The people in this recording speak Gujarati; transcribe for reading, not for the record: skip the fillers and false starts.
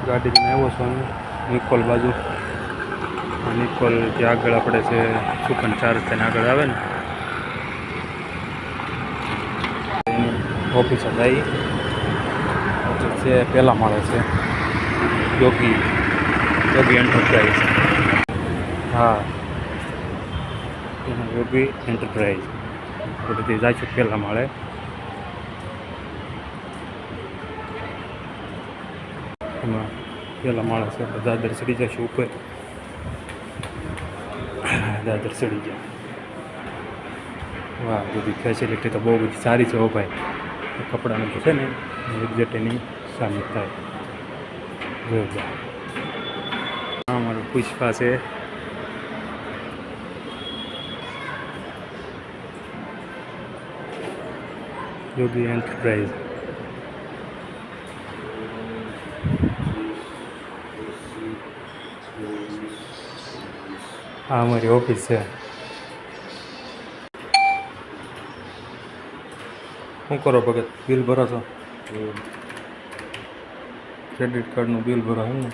ગાડી લઈને આવ્યો છું નિકોલ બાજુ. નિકોલ ત્યાં આગળ આપણે છે સુકન 4 રસ્તાને આગળ આવે ને ઓફિસ આવી છે. પહેલા માળે છે યોગી એન્ટરપ્રાઇઝ. હા, યોગી એન્ટરપ્રાઇઝ બધી જાય છે પહેલા માળે. એમાં પહેલા માળે છે. દાદર ચડી જશે ઉપર. દાદર ચડી ગયા. વાહ, બધી ફેસિલિટી તો બહુ બધી સારી છે. હો ભાઈ, કપડાનું તો છે ને એક્ઝેક્ટ એની સામે થાય. જોરદાર. હા, મારું પુષ્પા છે. યોગી એન્ટરપ્રાઇઝ. આ અમારી ઓફિસ છે. શું કરો ભગત? બિલ ભરો છો? ક્રેડિટ કાર્ડનું બિલ ભરો એમ ને?